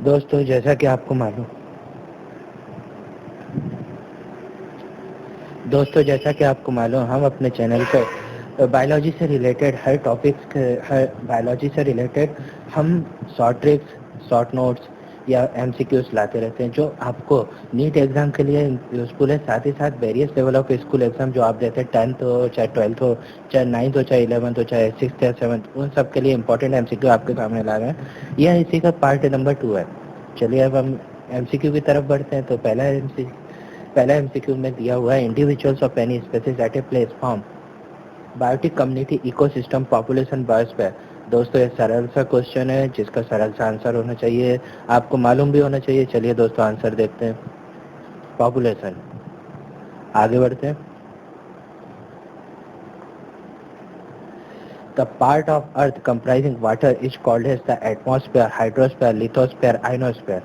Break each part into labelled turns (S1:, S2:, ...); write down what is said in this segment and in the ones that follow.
S1: दोस्तों जैसा कि आपको मालूम हम अपने चैनल पे बायोलॉजी से रिलेटेड हर बायोलॉजी से रिलेटेड हम शॉर्ट ट्रिक्स, शॉर्ट नोट्स या एमसीक्यूज लाते रहते हैं जो आपको नीट एग्जाम के लिए यूजफुल है। साथ ही साथ various level of school exam जो आप देते हैं, 10th हो चाहे 12th हो, चाहे 9th हो चाहे 11th हो, चाहे 6th या 7th, उन सब के लिए इंपॉर्टेंट एमसीक्यू आपके सामने ला रहे हैं। यह इसी का पार्ट नंबर 2 है। चलिए अब हम एमसीक्यू की तरफ बढ़ते हैं। तो पहला एमसीक्यू में दिया हुआ है, individuals of any species at a place form biotic community ecosystem population biosphere. दोस्तों ये सरल सा क्वेश्चन है जिसका सरल सा आंसर होना चाहिए, आपको मालूम भी होना चाहिए। चलिए दोस्तों आंसर देखते हैं। पॉपुलेशन। आगे बढ़ते हैं। The part of earth comprising water is called as the atmosphere, hydrosphere, lithosphere, ionosphere.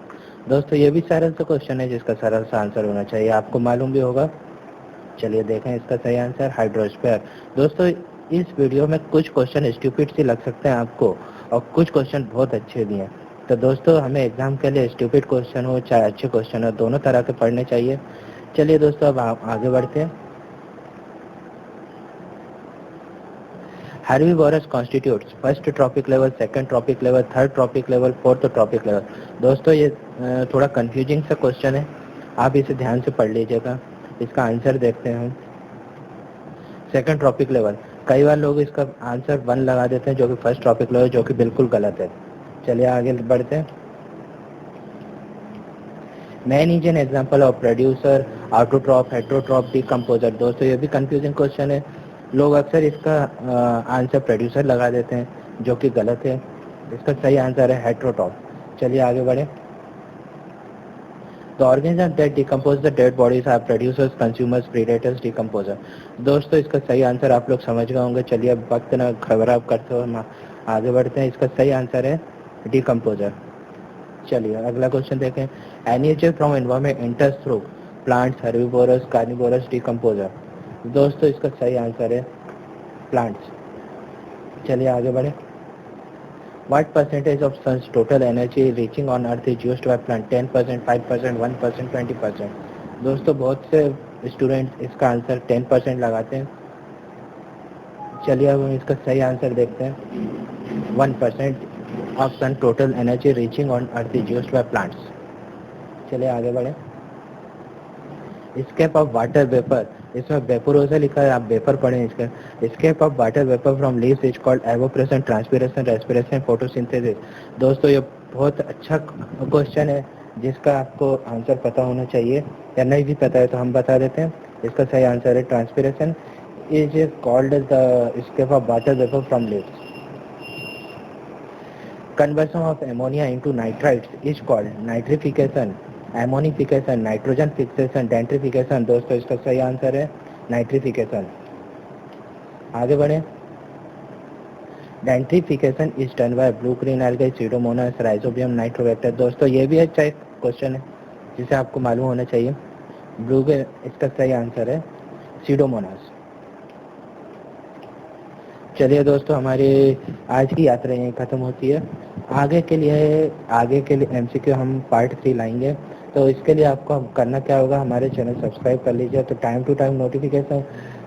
S1: दोस्तों ये भी सरल सा क्वेश्चन है जिसका सरल सा आंसर होना चाहिए, आपको मालूम भी होगा। चलिए देखें इसका सही आंसर, हाइड्रोस्फीयर। दोस्तों इस वीडियो में कुछ क्वेश्चन स्टूपिड से लग सकते हैं आपको और कुछ क्वेश्चन बहुत अच्छे भी हैं। तो दोस्तों हमें एग्जाम के लिए स्टूपिड क्वेश्चन हो चाहे अच्छे क्वेश्चन हो, दोनों तरह के पढ़ने चाहिए। चलिए दोस्तों अब आप आगे बढ़ते हैं। Herbivorous constitutes first trophic level, second trophic level, third trophic level, fourth trophic level. दोस्तों ये थोड़ा कंफ्यूजिंग सा क्वेश्चन है, आप इसे ध्यान से पढ़ लीजिएगा। इसका आंसर देखते हैं हम। सेकंड ट्रॉपिक लेवल, कई बार लोग इसका आंसर 1 लगा देते हैं जो कि फर्स्ट ट्रॉपिक लेवल, जो कि बिल्कुल गलत है। चलिए आगे बढ़ते हैं। Man is an example of producer, autotroph, heterotroph, decomposer. दोस्तों ये भी कंफ्यूजिंग क्वेश्चन है, लोग अक्सर इसका आंसर प्रोड्यूसर लगा देते हैं जो कि गलत है। इसका सही आंसर है हेट्रोट्रॉप। चलिए आगे बढ़े। The organisms that decompose the dead bodies are producers, consumers, predators, decomposer। दोस्तों इसका सही आंसर आप लोग समझ गए होंगे। चलिए अब वक्त ना खराब करते हुए हम आगे बढ़ते हैं। इसका सही आंसर है डिकम्पोजर। चलिए अगला क्वेश्चन देखें। Energy from environment enters through plants, herbivores, carnivorous, decomposer. दोस्तों इसका सही आंसर है प्लांट्स। चलिए आगे बढ़े। What percentage of sun's total energy reaching on earth is used by plant? 10%, 5%, 1%, 20%। दोस्तों बहुत से स्टूडेंट इसका आंसर 10% लगाते हैं। चलिए अब हम इसका सही आंसर देखते हैं। 1% of sun total energy reaching on earth is used by plants. चलिए आगे बढ़े। स्केप ऑफ वाटर वेपर, इसमें वेपोरोसा लिखा है, आप वेपर पढ़ें इसका। Escape of water vapour from leaves is called evaporation, transpiration, respiration, photosynthesis. दोस्तों ये बहुत अच्छा क्वेश्चन है जिसका आपको आंसर पता होना चाहिए, या नहीं भी पता है तो हम बता देते हैं। इसका सही आंसर है transpiration is called the escape of water vapour from leaves. Conversion of ammonia into nitrites is called nitrification, ammonification, nitrogen fixation, denitrification। दोस्तों इसका सही आंसर है नाइट्रिफिकेशन। आगे बढ़े। Denitrification is done by blue green algae, pseudomonas, rhizobium, nitrobacter. दोस्तों ये भी अच्छा एक क्वेश्चन है जिसे आपको मालूम होना चाहिए। इसका सही आंसर है सीडोमोनास। चलिए दोस्तों हमारी आज की यात्रा यहीं खत्म होती है। आगे के लिए एमसीक्यू हम पार्ट 3 लाएंगे। तो इसके लिए आपको करना क्या होगा, हमारे चैनल सब्सक्राइब कर लीजिए, तो टाइम टू टाइम नोटिफिकेशन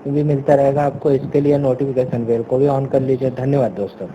S1: भी मिलता रहेगा आपको। इसके लिए नोटिफिकेशन बेल को भी ऑन कर लीजिए। धन्यवाद दोस्तों।